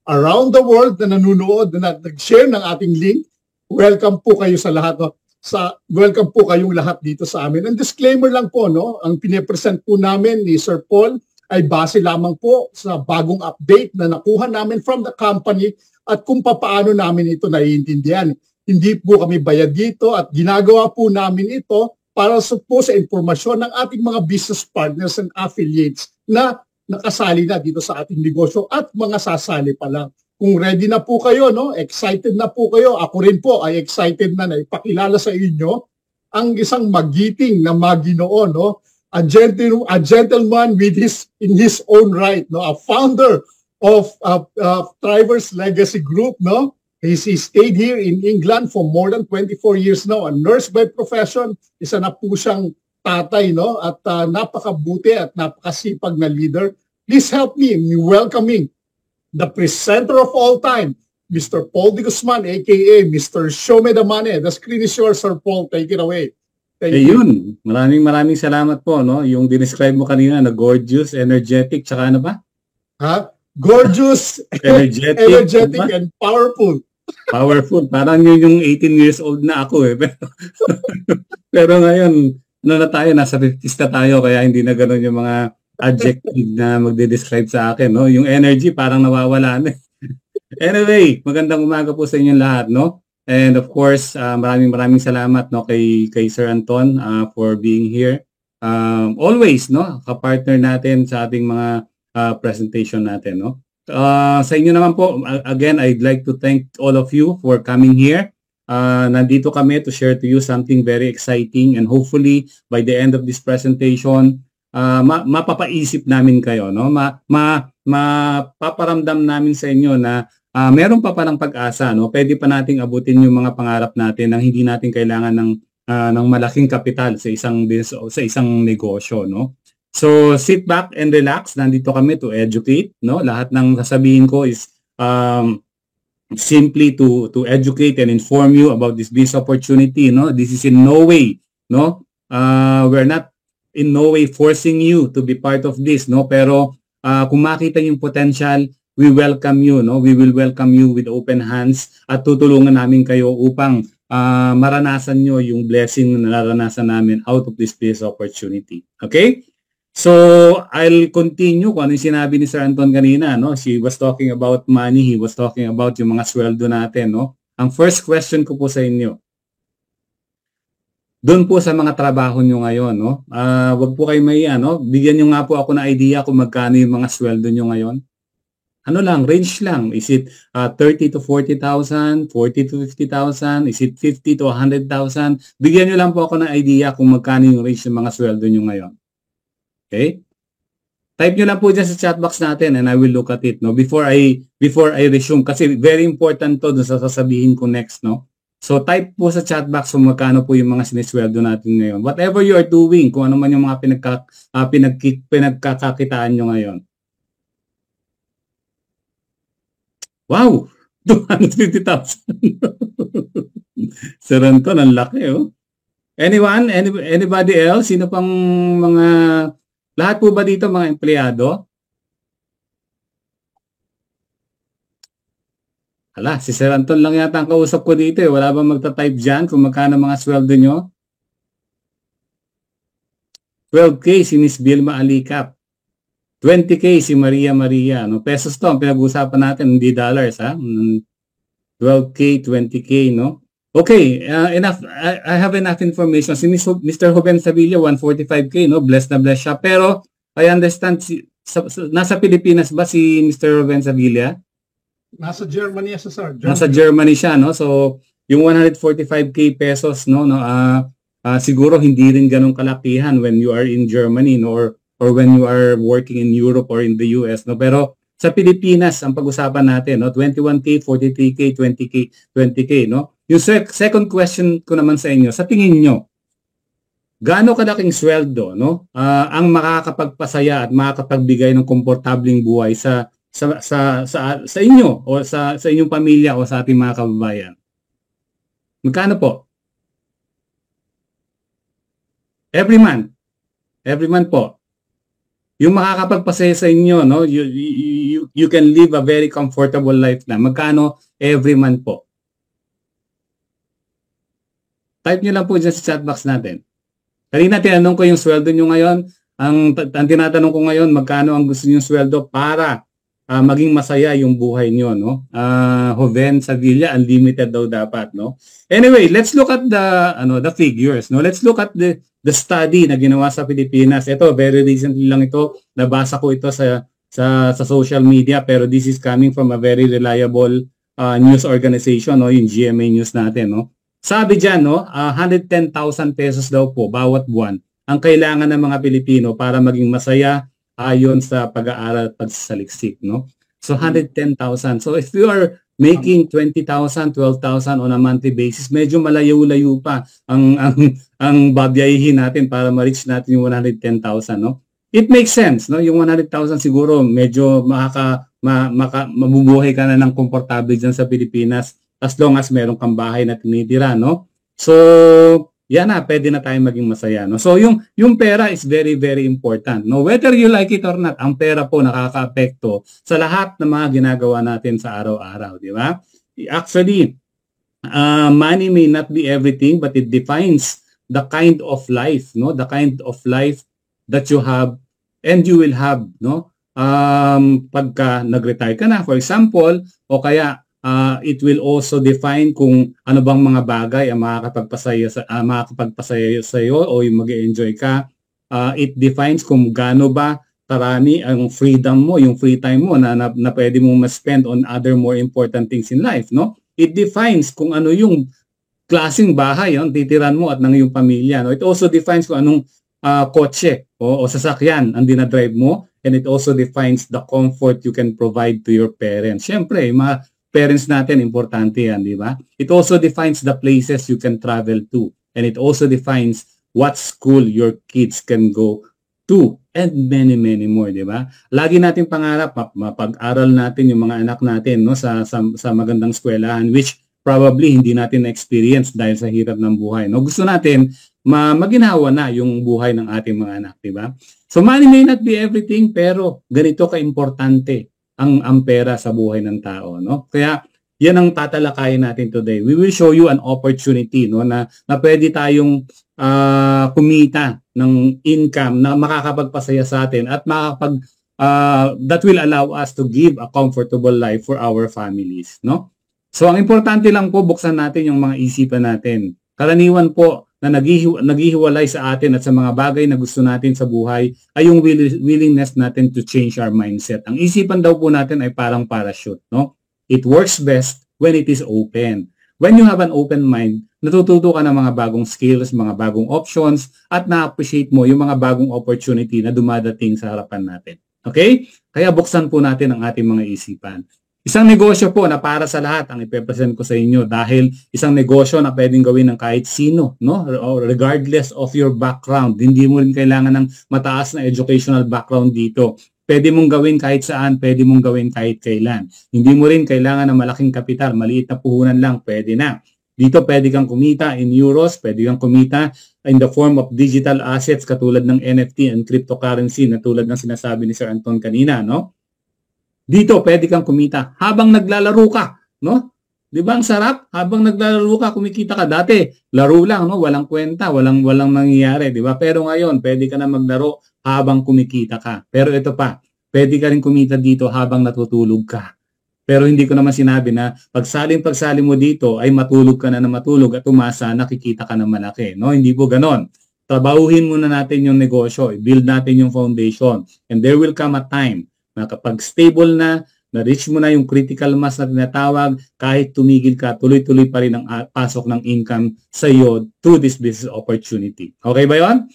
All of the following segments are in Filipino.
around the world na nanonood, na nag-share ng ating link. Welcome po kayo sa lahat. No? Welcome po kayong lahat dito sa amin. And disclaimer lang po, no? Ang pinipresent po namin ni Sir Paul ay base lamang po sa bagong update na nakuha namin from the company at kung paano namin ito naiintindihan. Hindi po kami bayad dito at ginagawa po namin ito para po sa informasyon ng ating mga business partners and affiliates na nakasali na dito sa ating negosyo at mga sasali pa lang. Kung ready na po kayo, no? Excited na po kayo. Ako rin po ay excited na ipakilala sa inyo ang isang magiting na Maginoo, no? A gentleman with in his own right, no? A founder of Thrivers Legacy Group, no? He stayed here in England for more than 24 years now. A nurse by profession, isa na po siyang tatay, no? At napakabuti at napakasipag na leader. Please help me in welcoming the presenter of all time, Mr. Paul De Guzman, aka Mr. Show Me the Money. The screen is yours, Sir Paul. Take it away. Ayun, maraming salamat po, no? Yung describe mo kanina na gorgeous, energetic, tsaka ano ba? Gorgeous, energetic and powerful. Powerful. Parang yung 18 years old na ako eh. Pero ngayon, na tayo, nasa 50s na tayo, kaya hindi na gano'n yung mga adjective na magde-describe sa akin, no? Yung energy parang nawawala na. Anyway, magandang umaga po sa inyong lahat, no? And of course, maraming salamat, no, kay Sir Anton for being here. Always, no, kapartner natin sa ating mga presentation natin, no? Sa inyo naman po, again, I'd like to thank all of you for coming here. Nandito kami to share to you something very exciting, and hopefully by the end of this presentation, mapapaisip namin kayo, no? Mapaparamdam namin sa inyo na meron pa palang pag-asa, no? Pwede pa nating abutin yung mga pangarap natin nang hindi natin kailangan ng malaking kapital sa isang negosyo, no? So sit back and relax. Nandito kami to educate, no? Lahat ng sasabihin ko is simply to educate and inform you about this business opportunity, no? This is in no way, no? We're not in no way forcing you to be part of this, no? Pero kung makita yung potential, we welcome you, no? We will welcome you with open hands at tutulungan namin kayo upang maranasan nyo yung blessing na naranasan namin out of this business opportunity. Okay? So, I'll continue kung ano yung sinabi ni Sir Anton kanina, no? She was talking about money, he was talking about yung mga sweldo natin, no? Ang first question ko po sa inyo, doon po sa mga trabaho nyo ngayon, no? Wag po kayo maiya, no? Bigyan nyo nga po ako na idea kung magkano yung mga sweldo nyo ngayon. Ano lang, range lang. Is it 30 to 40,000, 40 to 50,000? Is it 50 to 100,000? Bigyan nyo lang po ako ng idea kung magkano yung range ng mga sweldo nyo ngayon. Okay? Type nyo lang po dyan sa chat box natin and I will look at it, no? Before I resume, kasi very important to dun sa sasabihin ko next, no? So type po sa chat box kung magkano po yung mga sinisweldo natin ngayon. Whatever you are doing, kung ano man yung mga pinagkakakitaan nyo ngayon. Wow! 250,000. Sir Anton, ang laki, oh. Anybody else? Sino pang mga... Lahat po ba dito mga empleyado? Hala, si Sir Anton lang yata ang kausap ko dito eh. Wala bang magta-type dyan kung magkano mga sweldo nyo? 12K si Miss Vilma Alicap. 20K si Maria. No? Pesos to ang pinag-uusapan natin, hindi dollars, ha? 12K, 20K, no? Okay, enough. I have enough information. Si Mr. Ruben Sevilla, 145K, no? Blessed na blessed siya. Pero, I understand, nasa Pilipinas ba si Mr. Ruben Sevilla? Nasa Germany siya, sir. Nasa Germany siya, no? So, yung 145K pesos, no? Siguro hindi rin ganun kalakihan when you are in Germany, no? Or when you are working in Europe or in the US, no? Pero, sa Pilipinas, ang pag-usapan natin, no? 21K, 43K, 20K, no? Yung second question ko naman sa inyo, sa tingin nyo, gaano kalaking sweldo, no? Ang makakapagpasaya at makakapagbigay ng komportabling buhay sa inyo o sa inyong pamilya o sa ating mga kababayan? Magkano po? Every month. Every month po. Yung makakapagpasaya sa inyo, no? you can live a very comfortable life na. Magkano every month po? Type nyo lang po dyan sa chat box natin. Kanina tinanong ko yung sweldo nyo ngayon. Ang tinatanong ko ngayon, magkano ang gusto nyo sweldo para maging masaya yung buhay nyo, no? Joven Sevilla, unlimited daw dapat, no? Anyway, let's look at the figures, no? Let's look at the study na ginawa sa Pilipinas. Ito, very recently lang ito. Nabasa ko ito sa social media, pero this is coming from a very reliable news organization, no? Yung GMA News natin, no? Sabi dyan, no? 110,000 pesos daw po bawat buwan ang kailangan ng mga Pilipino para maging masaya ayon sa pag-aaral at pagsasaliksik, no? So 110,000. So if you are making 20,000, 12,000 on a monthly basis, medyo malayo-layo pa ang babiyahin natin para ma-reach natin yung 110,000, no? It makes sense, no? Yung 100,000 siguro medyo mabubuhay ka na ng komportable diyan sa Pilipinas as long as meron kang bahay na tinitira, no? So yan na, pwede na tayong maging masaya, no? So yung pera is very, very important, no? Whether you like it or not, ang pera po nakaka-apekto sa lahat ng mga ginagawa natin sa araw-araw, di ba? Actually, money may not be everything, but it defines the kind of life, no? The kind of life that you have and you will have, no? Pagka nag-retire ka na, for example, o kaya it will also define kung ano bang mga bagay ang makakapagpasaya sa iyo o yung mag-enjoy ka. It defines kung gaano ba karami ang freedom mo, yung free time mo na pwede mong ma-spend on other more important things in life, no? It defines kung ano yung klaseng bahay ang titiran mo at ng iyong pamilya, no? It also defines kung anong kotse o sasakyan ang dinadrive mo, and it also defines the comfort you can provide to your parents. Siyempre, mga parents natin, importante yan, di ba? It also defines the places you can travel to. And it also defines what school your kids can go to. And many, many more, di ba? Lagi natin pangarap, mapag-aral natin yung mga anak natin, no, sa magandang eskwelahan, which probably hindi natin na-experience dahil sa hirap ng buhay. No? Gusto natin maginhawa na yung buhay ng ating mga anak, di ba? So money may not be everything, pero ganito ka-importante ang pera sa buhay ng tao, no? Kaya yan ang tatalakayin natin today. We will show you an opportunity, no, na pwede tayong kumita ng income na makakapagpasaya sa atin at that will allow us to give a comfortable life for our families, no? So ang importante lang po, buksan natin yung mga isipan natin. Karaniwan po na naghihiwalay sa atin at sa mga bagay na gusto natin sa buhay ay yung willingness natin to change our mindset. Ang isipan daw po natin ay parang parachute, no? It works best when it is open. When you have an open mind, natututo ka ng mga bagong skills, mga bagong options, at na-appreciate mo yung mga bagong opportunity na dumadating sa harapan natin. Okay? Kaya buksan po natin ang ating mga isipan. Isang negosyo po na para sa lahat ang ipepresent ko sa inyo dahil isang negosyo na pwedeng gawin ng kahit sino, no? Regardless of your background. Hindi mo rin kailangan ng mataas na educational background dito. Pwede mong gawin kahit saan, pwede mong gawin kahit kailan. Hindi mo rin kailangan ng malaking kapital, maliit na puhunan lang, pwede na. Dito pwede kang kumita in euros, pwede kang kumita in the form of digital assets katulad ng NFT and cryptocurrency na tulad ng sinasabi ni Sir Anton kanina, no? Dito, pwede kang kumita habang naglalaro ka, no? Di ba ang sarap? Habang naglalaro ka, kumikita ka. Dati, laro lang, no? Walang kwenta, walang nangyayari, di ba? Pero ngayon, pwede ka na maglaro habang kumikita ka. Pero ito pa, pwede ka rin kumita dito habang natutulog ka. Pero hindi ko naman sinabi na pagsali mo dito ay matulog ka na matulog at umasa, nakikita ka na malaki, no? Hindi po ganon. Trabahuhin muna natin yung negosyo, i-build natin yung foundation, and there will come a time na kapag stable na-reach mo na yung critical mass na tinatawag, kahit tumigil ka, tuloy-tuloy pa rin ang pasok ng income sa iyo through this business opportunity. Okay ba yon?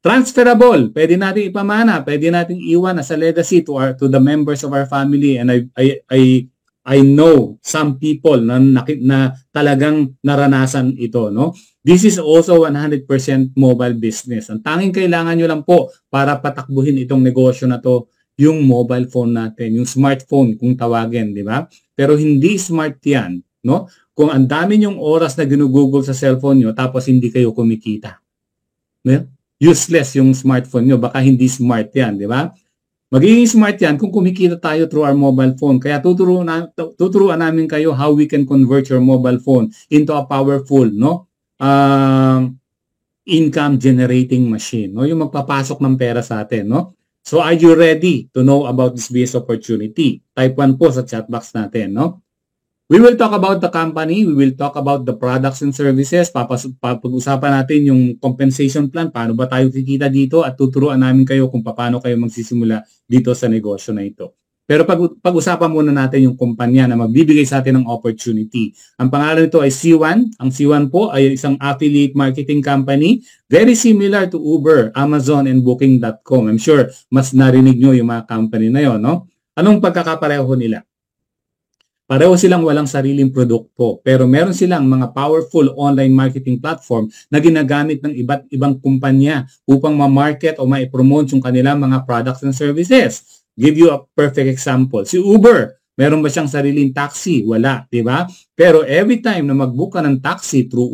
Transferable, pwede natin ipamana, pwede natin iwan as a legacy to the members of our family, and I know some people na talagang naranasan ito, no? This is also 100% mobile business. Ang tanging kailangan nyo lang po para patakbuhin itong negosyo na to, yung mobile phone natin, yung smartphone kung tawagin, di ba? Pero hindi smart yan, no? Kung ang dami yung oras na ginugugol sa cellphone nyo tapos hindi kayo kumikita. Useless yung smartphone nyo, baka hindi smart yan, di ba? Magiging smart yan kung kumikita tayo through our mobile phone. Kaya tuturuan namin kayo how we can convert your mobile phone into a powerful, no, income generating machine, no, yung magpapasok ng pera sa atin, no. So are you ready to know about this business opportunity? Type 1 po sa chat box natin, no. We will talk about the company, we will talk about the products and services, pag-usapan natin yung compensation plan, paano ba tayo kikita dito, at tuturuan namin kayo kung paano kayo magsisimula dito sa negosyo na ito. Pero pag-usapan muna natin yung kumpanya na magbibigay sa atin ng opportunity. Ang pangalan nito ay C1. Ang C1 po ay isang affiliate marketing company, very similar to Uber, Amazon, and Booking.com. I'm sure mas narinig nyo yung mga company na yon, no? Anong pagkakapareho nila? Pareho silang walang sariling produkto, pero meron silang mga powerful online marketing platform na ginagamit ng iba't ibang kumpanya upang ma-market o ma-promote yung kanilang mga products and services. Give you a perfect example. Si Uber, meron ba siyang sariling taxi? Wala, di ba? Pero every time na mag-book ka ng taxi through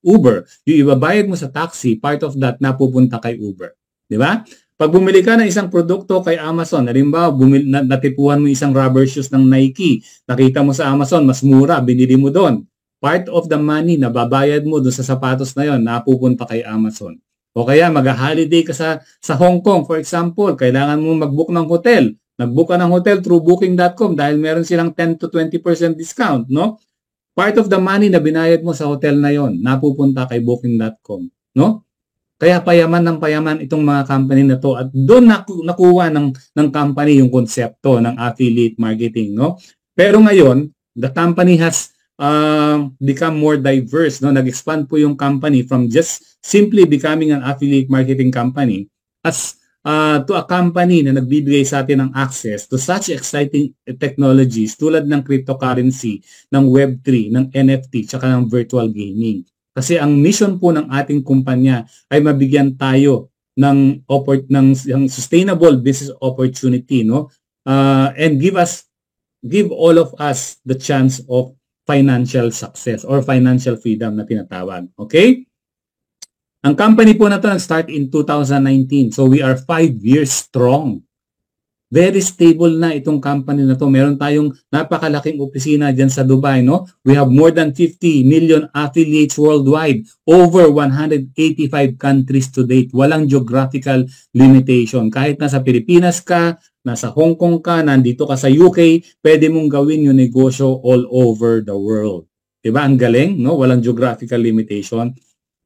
Uber, yung ibabayad mo sa taxi, part of that napupunta kay Uber. Di ba? Pag bumili ka ng isang produkto kay Amazon, halimbawa, natipuan mo isang rubber shoes ng Nike, nakita mo sa Amazon, mas mura, binili mo doon. Part of the money na babayad mo doon sa sapatos na yon, napupunta kay Amazon. O kaya mag-holiday ka sa Hong Kong, for example, kailangan mo mag-book ng hotel. Nag-book ka ng hotel through Booking.com dahil meron silang 10 to 20% discount, no? Part of the money na binayad mo sa hotel na yon, napupunta kay Booking.com, no? Kaya payaman ng payaman itong mga company na to, at doon nakuha ng company yung konsepto ng affiliate marketing, no? Pero ngayon, the company has become more diverse, no? Nag-expand po yung company from just simply becoming an affiliate marketing company as to a company na nagbibigay sa atin ng access to such exciting technologies tulad ng cryptocurrency, ng Web3, ng NFT, tsaka ng virtual gaming. Kasi ang mission po ng ating kumpanya ay mabigyan tayo ng sustainable business opportunity, no? And give all of us the chance of financial success or financial freedom na tinatawag. Okay? Ang company po na to nag-start in 2019. So we are 5 years strong. Very stable na itong company na to. Meron tayong napakalaking opisina dyan sa Dubai, no? We have more than 50 million affiliates worldwide, over 185 countries to date. Walang geographical limitation. Kahit nasa Pilipinas ka, nasa Hong Kong ka, nandito ka sa UK, pwede mong gawin yung negosyo all over the world. Diba? Ang galing, no? Walang geographical limitation.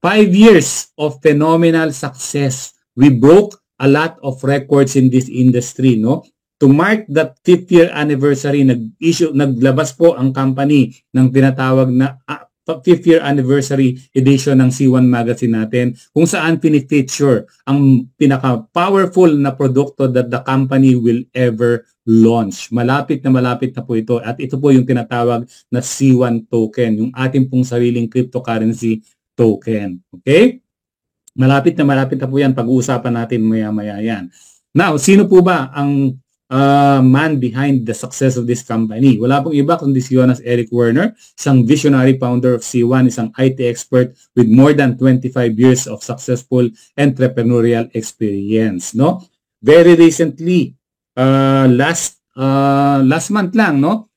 5 years of phenomenal success. We broke a lot of records in this industry, no? To mark that 5th year anniversary, naglabas po ang company ng tinatawag na 5th year anniversary edition ng C1 magazine natin, kung saan pinifeature ang pinaka-powerful na produkto that the company will ever launch. Malapit na po ito, at ito po yung tinatawag na C1 token, yung ating pong sariling cryptocurrency token. Okay? Malapit na po yan. Pag-uusapan natin maya-maya yan. Now, sino po ba ang man behind the success of this company? Wala pong iba kundi si Jonas Eric Werner, isang visionary founder of C1, isang IT expert with more than 25 years of successful entrepreneurial experience, no? Very recently, last month lang, no?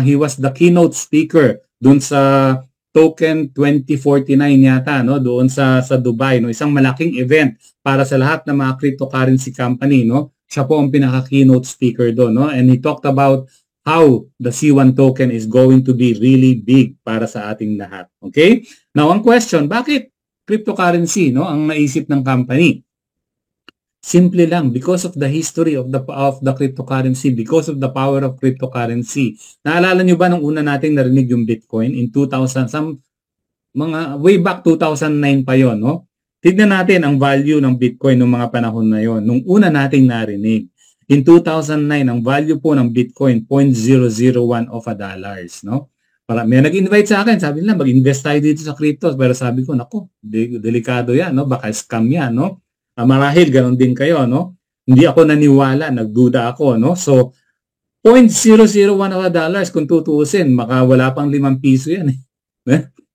He was the keynote speaker dun sa Token 2049 yata, no, doon sa Dubai, no, isang malaking event para sa lahat ng mga cryptocurrency company, no. Siya po ang pinaka-keynote speaker doon, no, and he talked about how the C1 token is going to be really big para sa ating lahat. Okay? Now, ang question, bakit cryptocurrency, no, ang naisip ng company? Simple lang, because of the history of the cryptocurrency, because of the power of cryptocurrency. Naalala nyo ba nung una nating narinig yung Bitcoin in 2000, way back 2009 pa yon, no? Tignan natin ang value ng Bitcoin nung mga panahon na yon, nung una nating narinig. In 2009, ang value po ng Bitcoin, 0.001 of a dollars, no? Para may nag-invite sa akin, sabi nila, mag-invest tayo dito sa crypto. Pero sabi ko, nako, delikado yan, no? Baka scam yan, no? Marahil, ganun din kayo, no? Hindi ako naniwala, nagduda ako, no? So, 0.001 of a dollars, kung tutuusin, wala pang 5 piso yan, eh.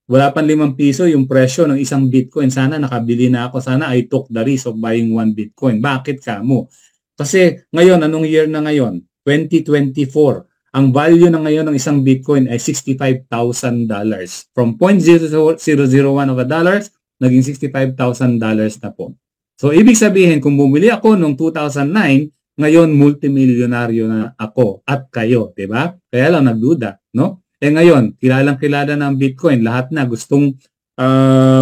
Wala pang 5 piso yung presyo ng isang Bitcoin. Sana nakabili na ako. Sana I took the risk of buying 1 Bitcoin. Bakit kamo? Kasi ngayon, anong year na ngayon? 2024. Ang value na ngayon ng isang Bitcoin ay $65,000. From 0.0001 of a dollars, naging $65,000 na po. So, ibig sabihin, kung bumili ako noong 2009, ngayon multimilyonaryo na ako at kayo, di ba? Kaya lang nagduda, no? Ngayon, kilalang-kilala ng Bitcoin, lahat na gustong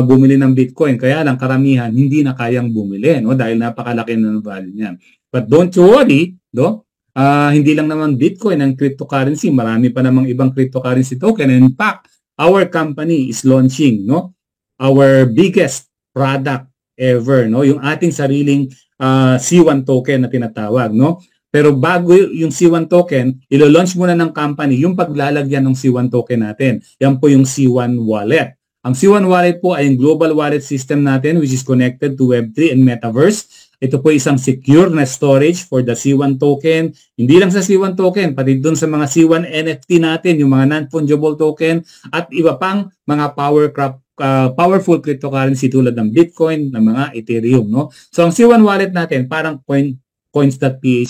bumili ng Bitcoin. Kaya lang karamihan hindi na kayang bumili, no? Dahil napakalaki na ng value niyan. But don't you worry, no? Hindi lang naman Bitcoin ang cryptocurrency, marami pa namang ibang cryptocurrency token. In fact, our company is launching, no, our biggest product ever, no, yung ating sariling C1 token na tinatawag, no. Pero bago yung C1 token, ilo-launch muna ng company yung paglalagyan ng C1 token natin. Yan po yung C1 wallet. Ang C1 wallet po ay yung global wallet system natin which is connected to Web3 and Metaverse. Ito po isang secure na storage for the C1 token. Hindi lang sa C1 token, pati dun sa mga C1 NFT natin, yung mga non-fungible token at iba pang mga powerful cryptocurrency tulad ng Bitcoin, ng mga Ethereum, no? So ang C1 wallet natin parang coins.ph